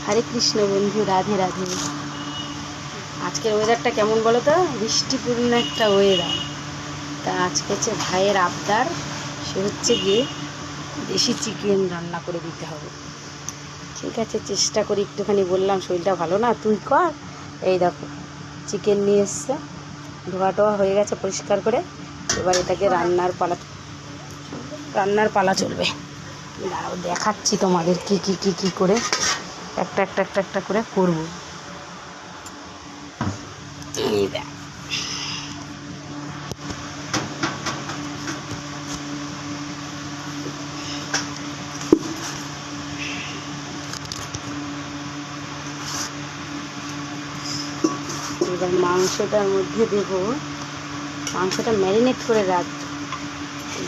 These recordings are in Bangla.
हरे कृष्ण बंधु राधे राधे। आजकेर वेदारटा केमन बोलो तो बृष्टिपूर्ण एक वेदार। ता आज के भाइयेर आबदार से होच्छे गिये देशी चिकेन रान्ना करे दिते होबे। ठीक आछे चेष्टा करी एकटुखानी बोललाम शरीरटा भालो ना तुई कर। এই দেখো চিকেন নিয়ে এসছে ধোয়া টোয়া হয়ে গেছে পরিষ্কার করে। এবার এটাকে রান্নার পালা চলবে। দাঁড়াও দেখাচ্ছি তোমাদের কি করে একটা করে করব। এই দেখ এবার মাংসটার মধ্যে দেব, মাংসটা ম্যারিনেট করে রাখবো।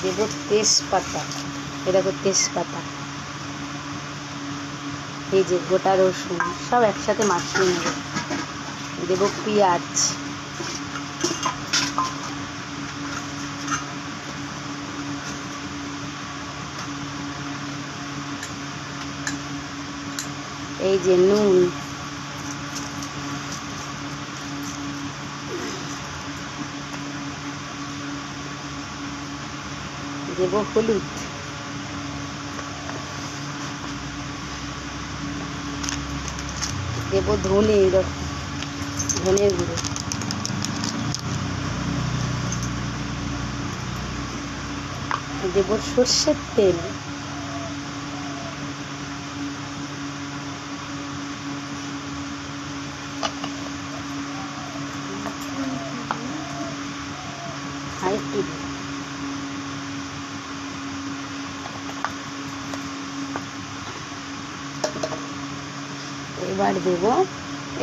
দেব তেজপাতা, এই দেখো তেজপাতা, এই যে গোটা রসুন সব একসাথে মাখিয়ে নেব। দেব পেঁয়াজ, এই যে নুন, দেব হলুদ, দেব ধনের গুঁড়ো, দেব সর্ষের তেল, এবার দেব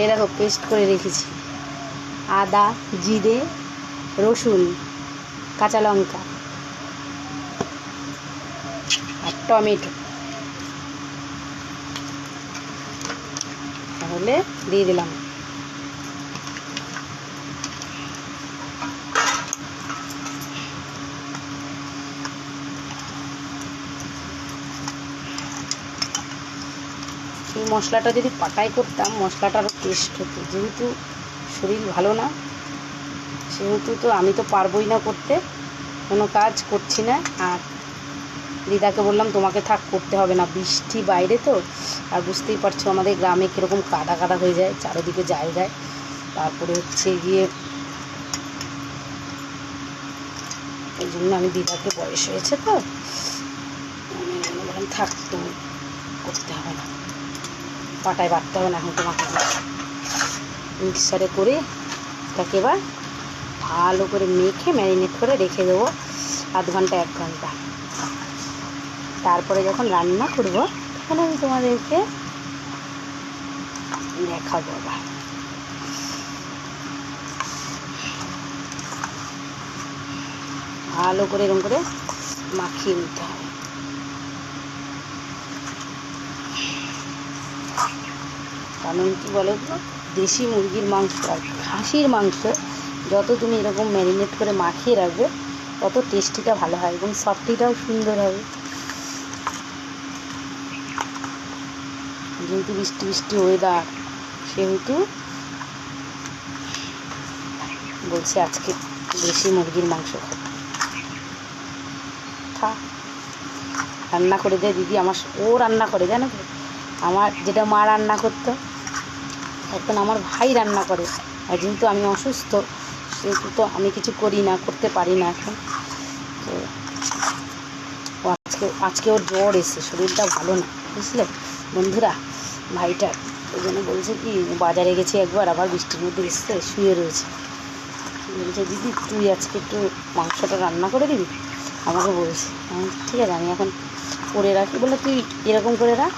এই দেখো পেস্ট করে রেখেছি আদা জিরে রসুন কাঁচা লঙ্কা আর টমেটো। তাহলে দিয়ে দিলাম। এই মশলাটা যদি পাটাই করতাম মশলাটা আরও টেস্ট হতো। যেহেতু শরীর ভালো না সেহেতু তো আমি তো পারবই না করতে, কোনো কাজ করছি না। আর দিদাকে বললাম তোমাকে থাক করতে হবে না, বৃষ্টি বাইরে তো। আর বুঝতেই পারছো আমাদের গ্রামে কীরকম কাদা কাদা হয়ে যায় চারিদিকে জায়গায়। তারপরে হচ্ছে গিয়ে এই জন্য আমি দিদাকে বয়স হয়েছে তো আমি বললাম থাক তুমি করতে হবে না, পাটায় বাটতে হবে না এখন তোমাকে। মিক্সারে করে এটাকে এবার ভালো করে মেখে ম্যারিনেট করে রেখে দেবো আধ ঘন্টা 1 ঘন্টা। তারপরে যখন রান্না করব তখন আমি তোমাদেরকে দেখাবো। আবার ভালো করে এরকম করে মাখিয়ে নিতে হবে। কারণ কি বলো তো দেশি মুরগির মাংস আর খাসির মাংস যত তুমি এরকম ম্যারিনেট করে মাখিয়ে রাখবে তত টেস্টিটা ভালো হয় এবং সফটিটাও সুন্দর হবে। যেহেতু বৃষ্টি ওয়েদার সেহেতু বলছে আজকে দেশি মুরগির মাংস খাবো। রান্না করে দেয় দিদি আমার, ও রান্না করে জানো তো। আমার যেটা মা রান্না করতো এখন আমার ভাই রান্না করে। আর যেহেতু আমি অসুস্থ সেহেতু তো আমি কিছু করি না, করতে পারি না এখন। তো আজকে ওর জ্বর এসে শরীরটা ভালো না বুঝলে বন্ধুরা ভাইটার। ওই জন্য বলছে কি বাজারে গেছে একবার আবার বৃষ্টির মধ্যে এসছে শুয়ে রয়েছে। বলছে দিদি তুই আজকে একটু মাংসটা রান্না করে দিবি আমাকে বলছে। ঠিক আছে আমি এখন করে রাখি। বলে তুই এরকম করে রাখ,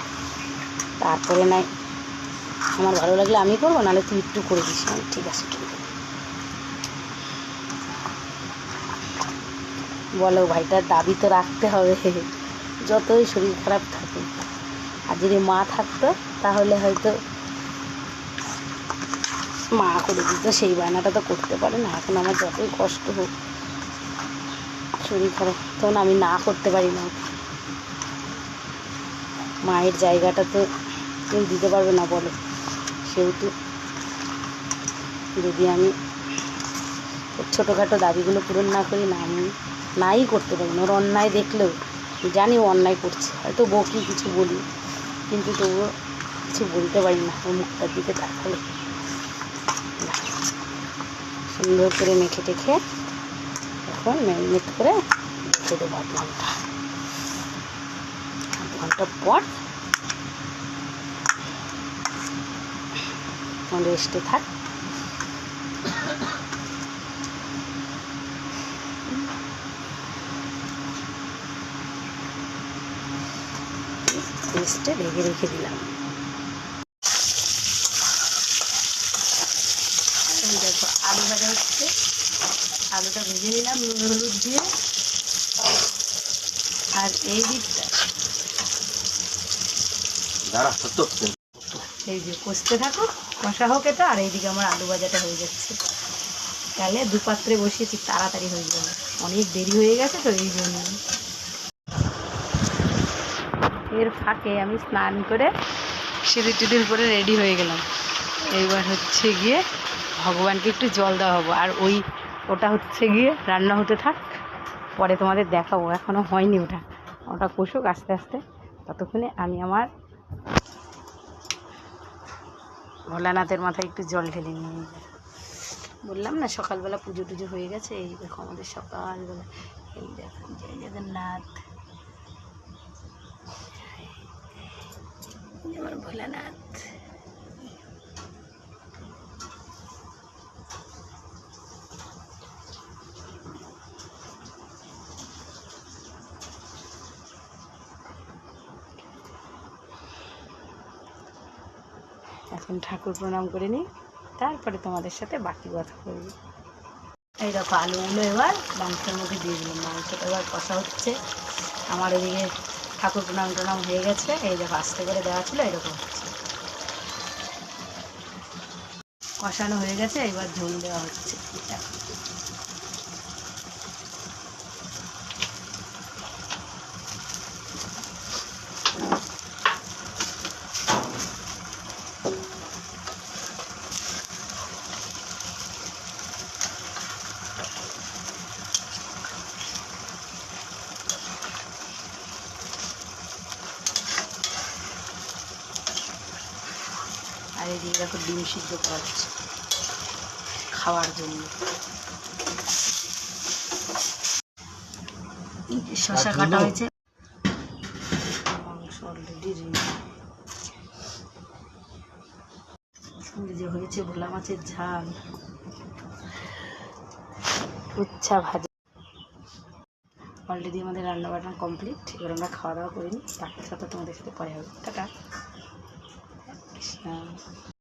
তারপরে নাই আমার ভালো লাগলে আমি করবো, নাহলে তুই একটু করে দিস। ঠিক আছে বলো ভাইটার দাবি তো রাখতে হবে যতই শরীর খারাপ থাকে। আর যদি মা থাকতো তাহলে হয়তো মা করে দিত, সেই বায়নাটা তো করতে পারে না। এখন আমার যতই কষ্ট হোক শরীর খারাপ তখন আমি না করতে পারি না। মায়ের জায়গাটা তো কেউ দিতে পারবে না বলো। সেহেতু যদি আমি ওর ছোটোখাটো দাবিগুলো পূরণ না করি, না আমি নাই করতে পারি না। ওর অন্যায় দেখলেও জানি ও অন্যায় করছে, হয়তো বকি কিছু বলি, কিন্তু তবুও কিছু বলতে পারি না ওর মুখটার দিকে তাকালে। সুন্দর করে মেখে টেখে এখন ম্যারিনেট করে রেখে দেবো আধ ঘন্টা পর রেস্টে থাক। রেস্টে রেখে দিলাম। দেখো আলু ভাজা হচ্ছে, আলুটা ভেজে নিলাম নুন হলুদ দিয়ে। আর এই দিকটা এই যে কষতে থাকো, কষা হোক এটা, আর এইদিকে আমার আলু ভাজাটা হয়ে যাচ্ছে। তাহলে দু পাত্রে বসিয়েছি, তাড়াতাড়ি হয়ে যাবে, অনেক দেরি হয়ে গেছে তো এই জন্য। এর ফাঁকে আমি স্নান করে সিঁদুর টিদুর পরে রেডি হয়ে গেলাম। এইবার হচ্ছে গিয়ে ভগবানকে একটু জল দেওয়া হবো, আর ওটা হচ্ছে গিয়ে রান্না হতে থাক, পরে তোমাদের দেখাবো। এখনও হয়নি, ওটা কষুক আস্তে আস্তে। ততক্ষণে আমি আমার ভোলানাথের মাথায় একটু জল ঢেলে নিয়ে বললাম না সকালবেলা পুজো টুজো হয়ে গেছে। এই দেখো আমাদের সকালবেলা, এই দেখো জয় জগন্নাথ, আমার ভোলানাথ। এখন ঠাকুর প্রণাম করে নিই, তারপরে তোমাদের সাথে বাকি কথা করব। এই দেখো আলুগুলো এবার মাংসের মধ্যে দিয়ে দিলাম, মাংসটা এবার কষা হচ্ছে। আমার এদিকে ঠাকুর প্রণাম হয়ে গেছে। এই দেখো আস্তে করে দেওয়া ছিল, এরকম হচ্ছে, কষানো হয়ে গেছে। এবার ঝোল দেওয়া হচ্ছে। আর এদিকে দেখো ডিম সিদ্ধ করা হচ্ছে খাওয়ার জন্য। শসা কাটা হয়েছে, মাংস অলরেডি রেডি। যে হয়েছে ভোলা মাছের ঝাল, উচ্ছা ভাজা, অলরেডি আমাদের রান্না বান্না কমপ্লিট। এবার আমরা খাওয়া দাওয়া করিনি, বাকি সাথে তোমাদের সাথে পরে হবে। টাটা।